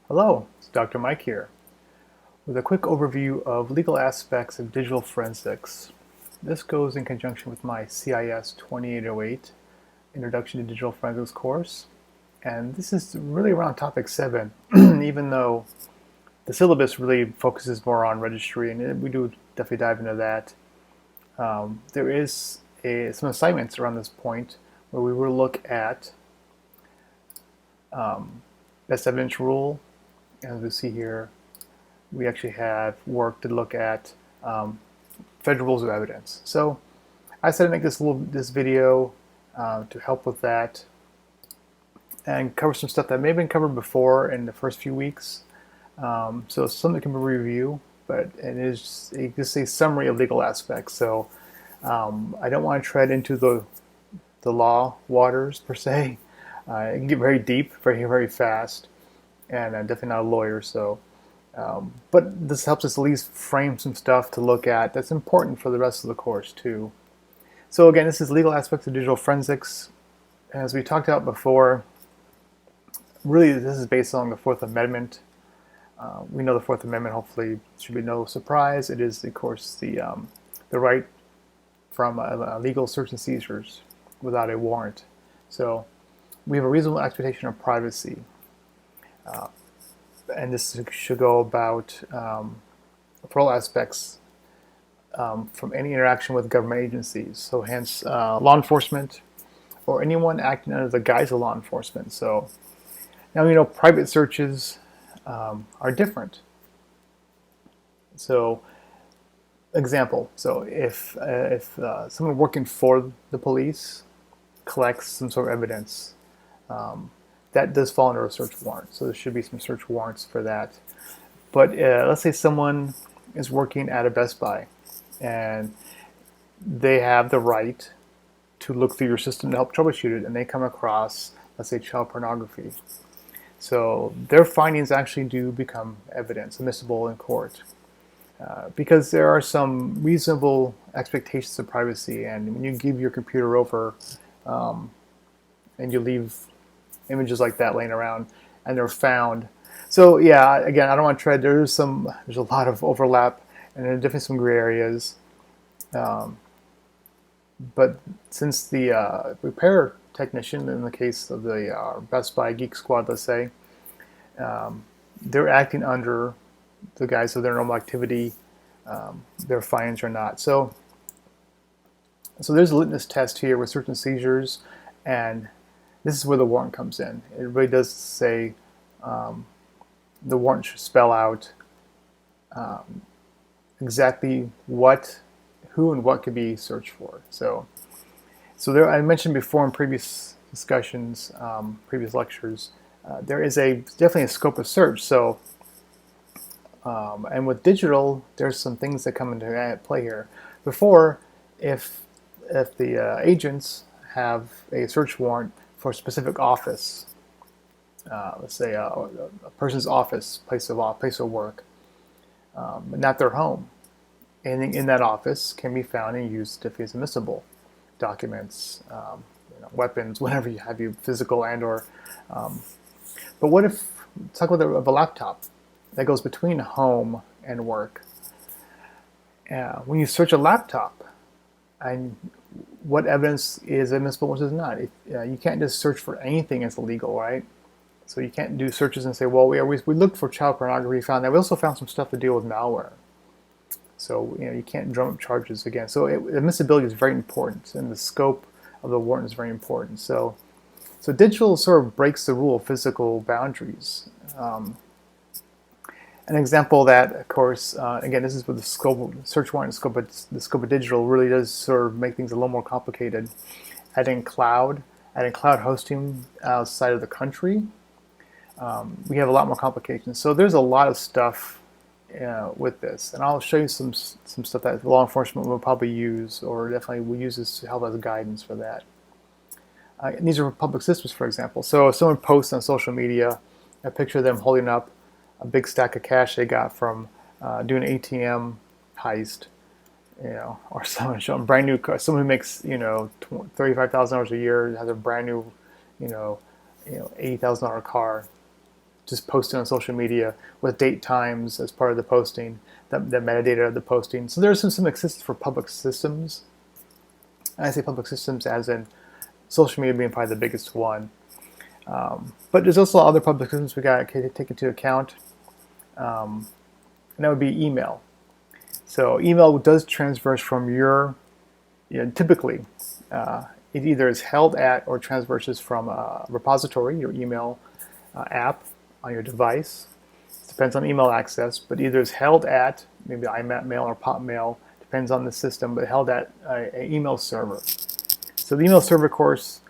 Hello, it's Dr. Mike here with a quick overview of legal aspects of digital forensics. This goes in conjunction with my CIS-2808 Introduction to Digital Forensics course, and this is really around topic 7, even though the syllabus really focuses more on registry, and we do definitely dive into that. There is some assignments around this point where we will look at best evidence rule. As we see here, we actually have work to look at federal rules of evidence. So I decided to make this video to help with that and cover some stuff that may have been covered before in the first few weeks. So it's something that can be reviewed, but it is just a summary of legal aspects. So I don't want to tread into the law waters per se. It can get very deep, very fast, and I'm definitely not a lawyer, so. But this helps us at least frame some stuff to look at that's important for the rest of the course too. So again, this is legal aspects of digital forensics. As we talked about before, really this is based on the Fourth Amendment. We know the Fourth Amendment, hopefully should be no surprise. It is, of course, the right from legal search and seizures without a warrant. So we have a reasonable expectation of privacy. And this should go about for all aspects from any interaction with government agencies. So hence law enforcement or anyone acting under the guise of law enforcement. So now, private searches are different. So example, so if someone working for the police collects some sort of evidence, that does fall under a search warrant. So there should be some search warrants for that. But let's say someone is working at a Best Buy and they have the right to look through your system to help troubleshoot it, and they come across, let's say, child pornography. So their findings actually do become evidence, admissible in court. Because there are some reasonable expectations of privacy, and when you give your computer over and you leave images like that laying around and they're found. So yeah, again, I don't want to tread. There's a lot of overlap and there are definitely some gray areas. But since the repair technician, in the case of the Best Buy Geek Squad, let's say, they're acting under the guise of their normal activity, their findings are not. So there's a litmus test here with search and seizures, and this is where the warrant comes in. It really does say the warrant should spell out exactly who and what could be searched for. So there, I mentioned before in previous discussions, previous lectures, there is definitely a scope of search. So and with digital, there's some things that come into play here. Before, if the agents have a search warrant for a specific office, let's say a person's office, place of work, but not their home. Anything in that office can be found and used if it's admissible. Documents, weapons, whatever you have, physical and or. But what if, talk about a laptop that goes between home and work. When you search a laptop, and what evidence is admissible, what is not. You can't just search for anything that's illegal, right? So you can't do searches and say, well, we looked for child pornography, found that. We also found some stuff to deal with malware. So you can't drum up charges again. So admissibility is very important, and the scope of the warrant is very important. So digital sort of breaks the rule of physical boundaries. An example of that, of course, again, this is with the scope of search warrant scope, but the scope of digital really does sort of make things a little more complicated. Adding cloud hosting outside of the country, we have a lot more complications. So there's a lot of stuff with this, and I'll show you some stuff that law enforcement will probably use, or definitely will use this to help as guidance for that. And these are public systems, for example. So if someone posts on social media a picture of them holding up a big stack of cash they got from doing an ATM heist, or someone showing brand new car, someone who makes $35,000 a year, has a brand new $80,000 car, just posted on social media with date times as part of the posting, the metadata of the posting. So there's some existence for public systems. And I say public systems as in social media being probably the biggest one. But there's also other public systems we got to take into account. And that would be email. So email does transverse from your, typically, it either is held at or transverses from a repository, your email app on your device. It depends on email access, but either is held at, maybe iMail or PopMail, depends on the system, but held at an email server. So the email server, of course,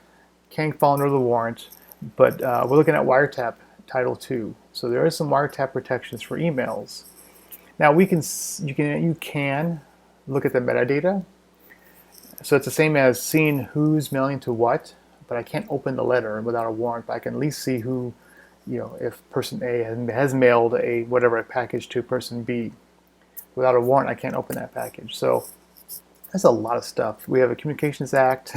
can fall under the warrant, but we're looking at wiretap Title II. So there is some wiretap protections for emails. Now you can look at the metadata. So it's the same as seeing who's mailing to what, but I can't open the letter without a warrant. But I can at least see who, if person A has mailed a package to person B. Without a warrant, I can't open that package. So that's a lot of stuff. We have a Communications Act,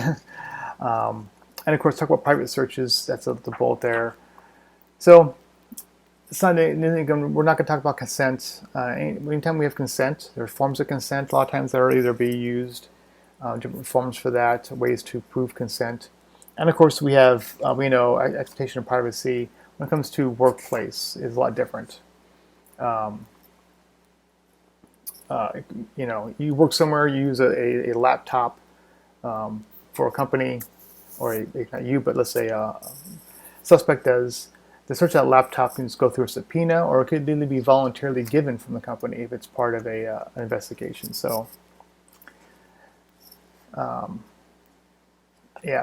and of course talk about private searches. That's the bullet there. So it's not anything, we're not going to talk about consent. Anytime we have consent, there are forms of consent. A lot of times that are either be used. Different forms for that, ways to prove consent. And of course we have, we know expectation of privacy when it comes to workplace is a lot different. You work somewhere, you use a laptop for a company, or not you, but let's say a suspect does. The search of that laptop can just go through a subpoena, or it could either be voluntarily given from the company if it's part of an investigation. So.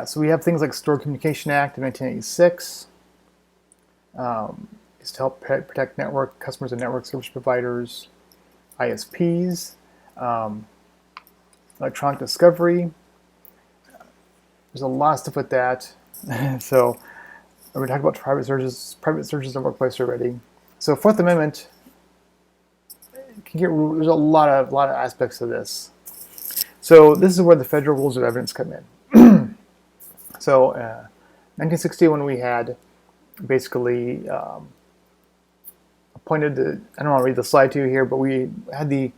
So we have things like Stored Communication Act of 1986. It's to help protect network customers and network service providers, ISPs, electronic discovery. There's a lot of stuff with that. So we're talking about private searches in the workplace already. So Fourth Amendment there's a lot of aspects of this. So this is where the federal rules of evidence come in. So 1961 we had basically appointed I don't want to read the slide to you here, but we had the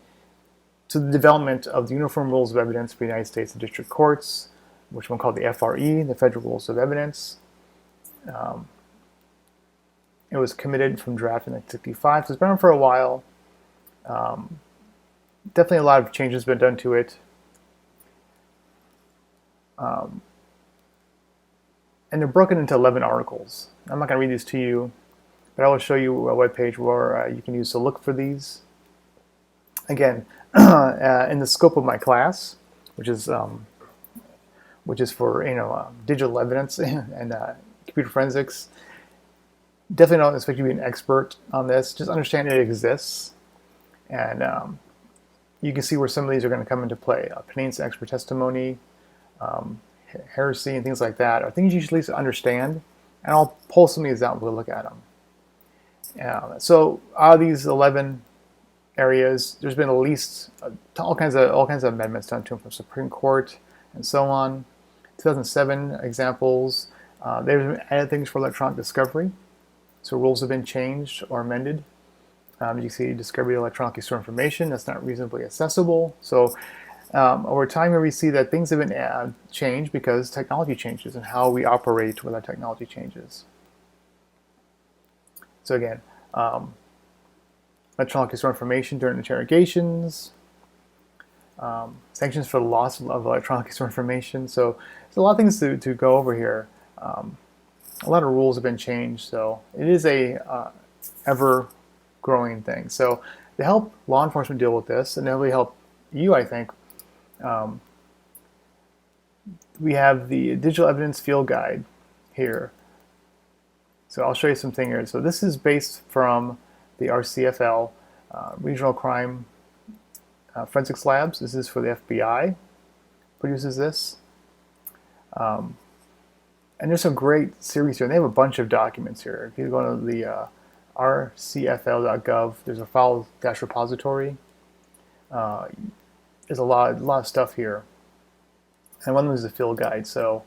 development of the Uniform Rules of Evidence for the United States and District Courts, which one called the FRE, the Federal Rules of Evidence. It was committed from draft in 1965, so it's been around for a while. Definitely a lot of changes have been done to it. And they're broken into 11 articles. I'm not going to read these to you, but I will show you a webpage where you can use to look for these. Again, in the scope of my class, which is for digital evidence and computer forensics, definitely don't expect you to be an expert on this. Just understand it exists, and you can see where some of these are going to come into play. Opinions and expert testimony. Heresy and things like that are things you should at least understand, and I'll pull some of these out and we'll look at them. So out of these 11 areas, there's been at least all kinds of amendments done to them from Supreme Court and so on. 2007 examples. They've added things for electronic discovery, so rules have been changed or amended. You see discovery of electronically stored information that's not reasonably accessible. So over time here we see that things have been changed because technology changes and how we operate with our technology changes. So again, electronically stored information during interrogations, sanctions for the loss of electronically stored information. So there's a lot of things to go over here. A lot of rules have been changed, so it is a ever-growing thing. So to help law enforcement deal with this, and to really help you, I think, we have the Digital Evidence Field Guide here. So I'll show you some things here. So this is based from the RCFL, Regional Crime Forensics Labs. This is for the FBI, produces this. And there's some great series here. And they have a bunch of documents here. If you go to the rcfl.gov, there's a file-repository. There's a lot of stuff here. And one of them is the field guide. So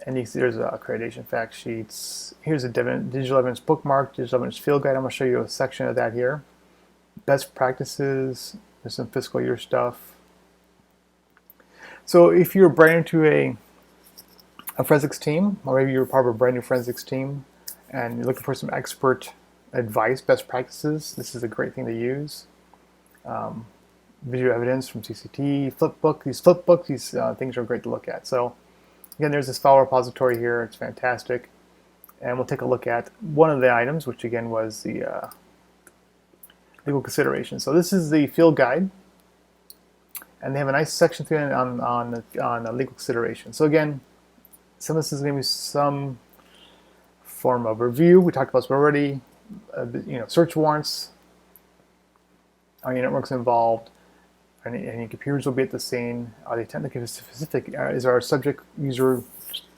And you see there's accreditation fact sheets. Here's a digital evidence bookmark, digital evidence field guide. I'm going to show you a section of that here. Best practices, there's some fiscal year stuff. So if you're brand new to a forensics team, or maybe you're part of a brand new forensics team, and you're looking for some expert advice, best practices, this is a great thing to use. Video evidence from CCT, flipbook. These flipbooks, these things are great to look at. So again, there's this file repository here. It's fantastic. And we'll take a look at one of the items, which again was the legal consideration. So this is the field guide. And they have a nice section on legal consideration. So again, some of this is going to be some form of review. We talked about this already. Search warrants. Are your networks involved? Any computers will be at the scene? Are they technically specific? Is our subject user,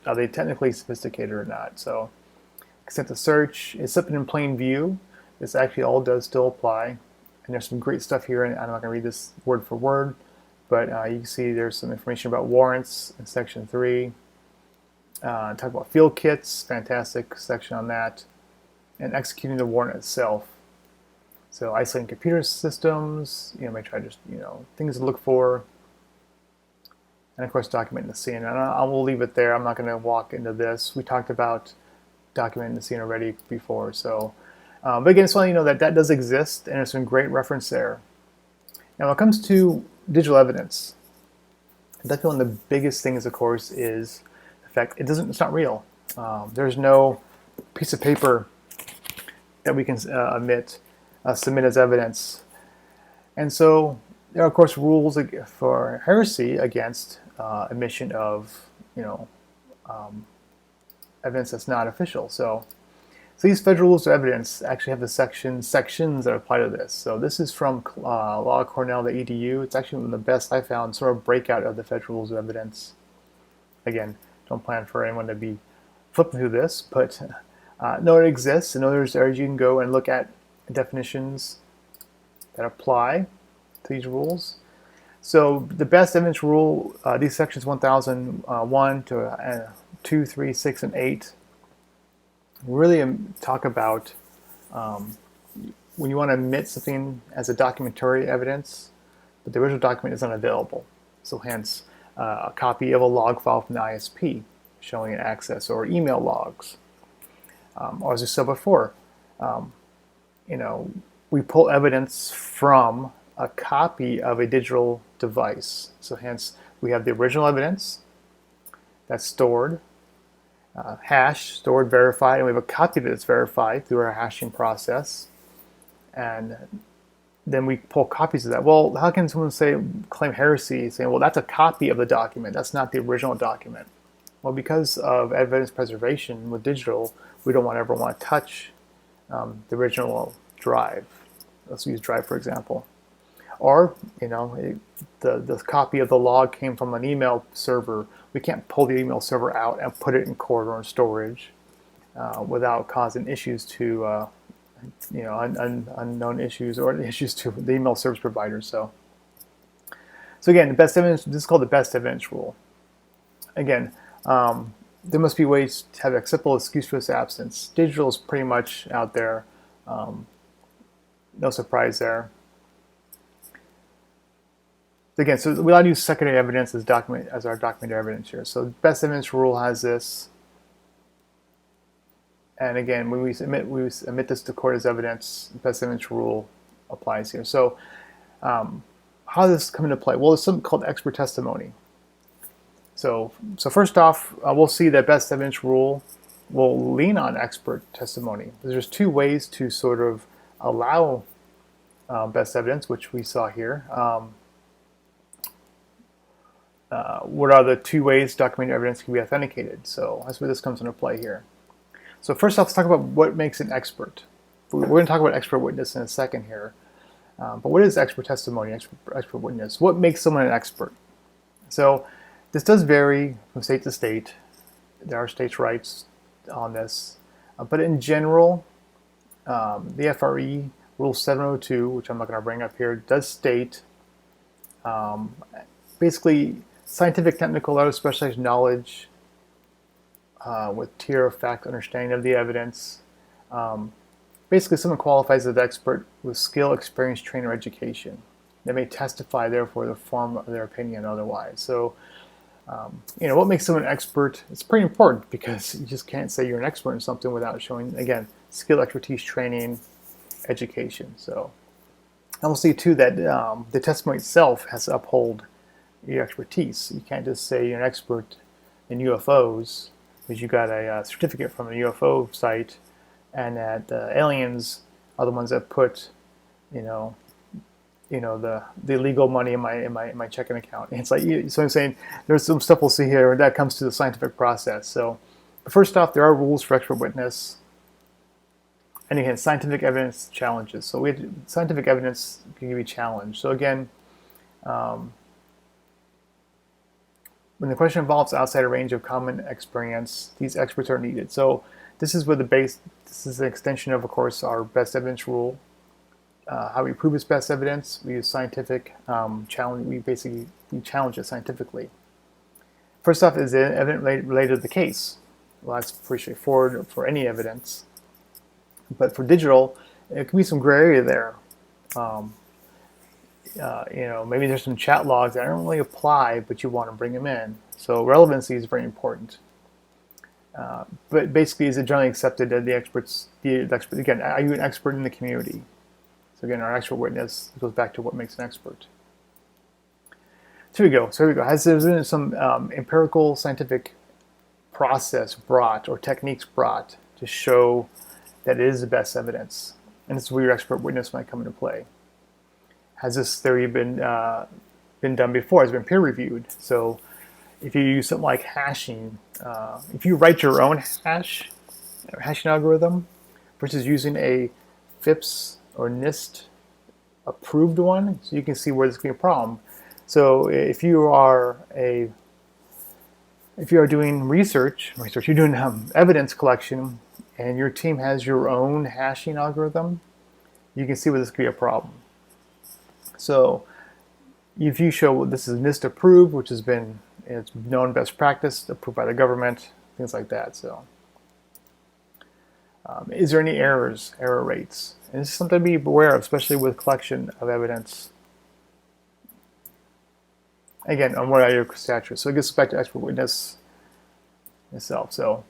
are they technically sophisticated or not? So, consent to search is something in plain view. This actually all does still apply. And there's some great stuff here, and I'm not going to read this word for word, but you can see there's some information about warrants in section 3. Talk about field kits, fantastic section on that, and executing the warrant itself. So isolating computer systems, may try just, things to look for. And of course, documenting the scene. And I will leave it there. I'm not going to walk into this. We talked about documenting the scene already before. So, but again, just want you know that does exist, and there's some great reference there. Now, when it comes to digital evidence, definitely one of the biggest things, of course, is the fact it's not real. There's no piece of paper that we can submit as evidence. And so there are, of course, rules for heresy against admission of, evidence that's not official. So these federal rules of evidence actually have the sections that apply to this. So this is from lawcornell.edu. It's actually one of the best I found, sort of breakout of the federal rules of evidence. Again, don't plan for anyone to be flipping through this, but know it exists, and know there's areas you can go and look at definitions that apply to these rules. So the best evidence rule, these sections 1001 to 2, 3, 6, and 8 really talk about when you want to admit something as a documentary evidence, but the original document is unavailable. So hence a copy of a log file from the ISP showing an access, or email logs. Or as we said before, we pull evidence from a copy of a digital device. So hence, we have the original evidence that's stored, hashed, stored, verified, and we have a copy that's verified through our hashing process. And then we pull copies of that. Well, how can someone claim heresy, saying, well, that's a copy of the document, that's not the original document? Well, because of evidence preservation with digital, we don't ever want to touch the original drive. Let's use drive, for example. Or, the copy of the log came from an email server. We can't pull the email server out and put it in corridor storage without causing issues to, unknown issues, or issues to the email service provider. So again, the best evidence. This is called the best evidence rule. Again, there must be ways to have acceptable excuse for this absence. Digital is pretty much out there. No surprise there. Again, so we allowed to use secondary evidence as our documentary evidence here. So the best evidence rule has this. And again, when we submit this to court as evidence, the best evidence rule applies here. So how does this come into play? Well, there's something called expert testimony. So first off, we'll see that best evidence rule will lean on expert testimony. There's two ways to sort of allow best evidence, which we saw here. What are the two ways documentary evidence can be authenticated? So that's where this comes into play here. So first off, let's talk about what makes an expert. We're going to talk about expert witness in a second here. But what is expert testimony, expert witness? What makes someone an expert? So this does vary from state to state. There are states' rights on this. But in general, the FRE Rule 702, which I'm not going to bring up here, does state basically scientific, technical, or specialized knowledge with tier of fact understanding of the evidence. Basically, someone qualifies as an expert with skill, experience, training, or education. They may testify, therefore, the form of their opinion otherwise. So, what makes someone an expert? It's pretty important because you just can't say you're an expert in something without showing, again, skill, expertise, training, education. So, and we'll see too that the testimony itself has to uphold your expertise. You can't just say you're an expert in UFOs because you got a certificate from a UFO site, and that aliens are the ones that put, the illegal money in my checking account. And it's like, so I'm saying there's some stuff we'll see here, and that comes to the scientific process. So, first off, there are rules for expert witness. And again, scientific evidence challenges. So scientific evidence can be challenged. So again, when the question involves outside a range of common experience, these experts are needed. So this is where this is an extension of course, our best evidence rule. How we prove it's best evidence, we use scientific challenge. We challenge it scientifically. First off, is it evidence related to the case? Well, that's pretty straightforward for any evidence. But for digital, it can be some gray area there. Maybe there's some chat logs that don't really apply, but you want to bring them in. So relevancy is very important. But basically, is it generally accepted that the expert, again, are you an expert in the community? So again, our expert witness goes back to what makes an expert. So here we go. Has there been some empirical scientific process brought or techniques brought to show that it is the best evidence? And this is where your expert witness might come into play. Has this theory been done before? Has it been peer reviewed? So if you use something like hashing, if you write your own hashing algorithm versus using a FIPS or NIST approved one, so you can see where this could be a problem. So if you are doing research, you're doing evidence collection, and your team has your own hashing algorithm, you can see where this could be a problem. So if you show this is NIST approved, which it's known best practice, approved by the government, things like that. So is there any error rates? And this is something to be aware of, especially with collection of evidence. Again, on what are your stature? So it gets back to expert witness itself. So,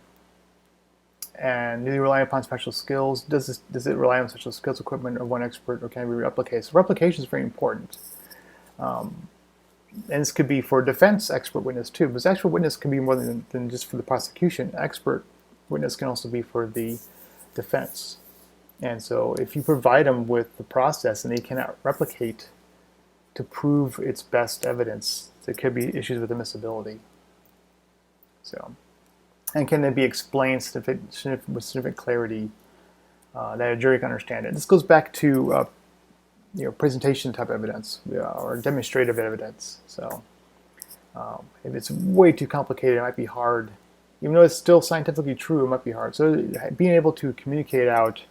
and do you rely upon special skills? Does it rely on special skills, equipment of one expert, or can it be replicated? So replication is very important. And this could be for defense expert witness too, because expert witness can be more than just for the prosecution. Expert witness can also be for the defense. And so if you provide them with the process and they cannot replicate to prove its best evidence, there could be issues with admissibility. So, and can they be explained with significant clarity that a jury can understand it? This goes back to presentation type evidence or demonstrative evidence. So if it's way too complicated, it might be hard. Even though it's still scientifically true, it might be hard. So being able to communicate out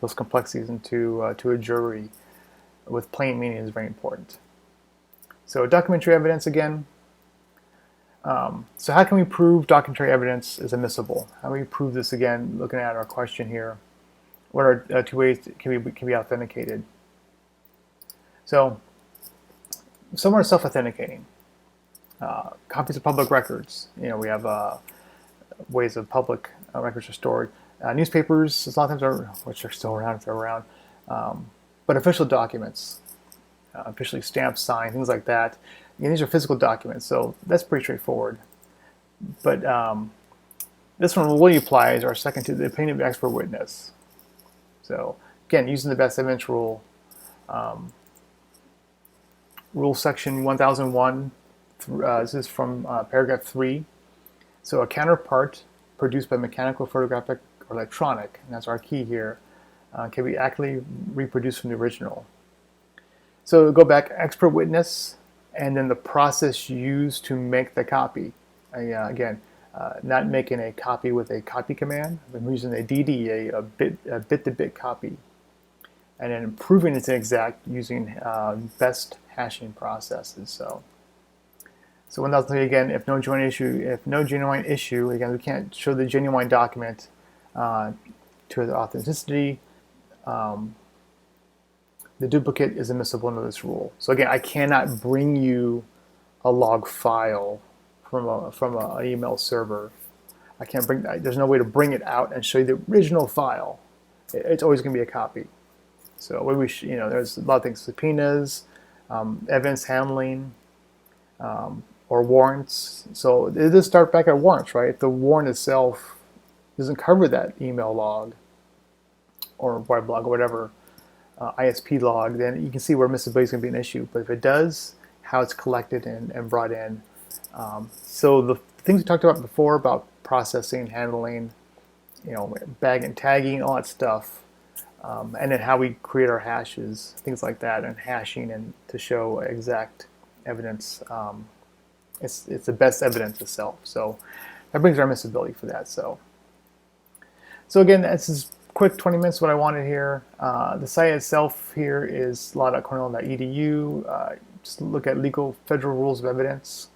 those complexities to a jury with plain meaning is very important. So documentary evidence again. So how can we prove documentary evidence is admissible? How do we prove this again? Looking at our question here, what are two ways it can be authenticated? So some are self-authenticating. Copies of public records. We have ways of public records are stored. Newspapers, a lot of times which are still around if they're around. But official documents, officially stamped, signed, things like that. Again, these are physical documents, so that's pretty straightforward. But this one really applies our second to the opinion of the expert witness. So again, using the best evidence rule, rule section 1001, this is from paragraph 3. So a counterpart produced by mechanical, photographic, or electronic, and that's our key here, can be accurately reproduced from the original. So go back, expert witness, and then the process used to make the copy. Again, not making a copy with a copy command, but using a DD, a bit-to-bit copy, and then proving it's exact using best hashing processes. So 1003 again, if no genuine issue, again, we can't show the genuine document to the authenticity. The duplicate is admissible under this rule. So again, I cannot bring you a log file from an email server. I can't bring that. There's no way to bring it out and show you the original file. It's always going to be a copy. So there's a lot of things: subpoenas, evidence handling, or warrants. So it does start back at warrants, right? If the warrant itself doesn't cover that email log or web log or whatever, ISP log, then you can see where admissibility is going to be an issue. But if it does, how it's collected and brought in. So the things we talked about before about processing, handling, bag and tagging, all that stuff, and then how we create our hashes, things like that, and hashing and to show exact evidence. It's the best evidence itself. So that brings our admissibility for that. So again, this is quick 20 minutes what I wanted here. The site itself here is law.cornell.edu. Just look at legal federal rules of evidence.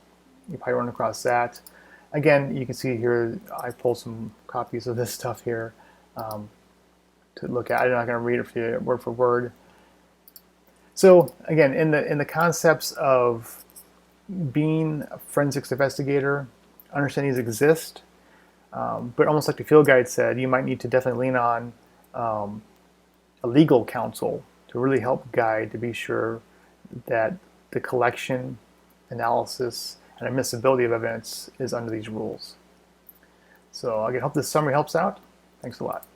You probably run across that. Again, you can see here I pulled some copies of this stuff here to look at. I'm not going to read it for you word for word. So again, in the concepts of being a forensics investigator, understanding these exist, but almost like the field guide said, you might need to definitely lean on a legal counsel to really help guide to be sure that the collection, analysis, and admissibility of evidence is under these rules. So again, I hope this summary helps out. Thanks a lot.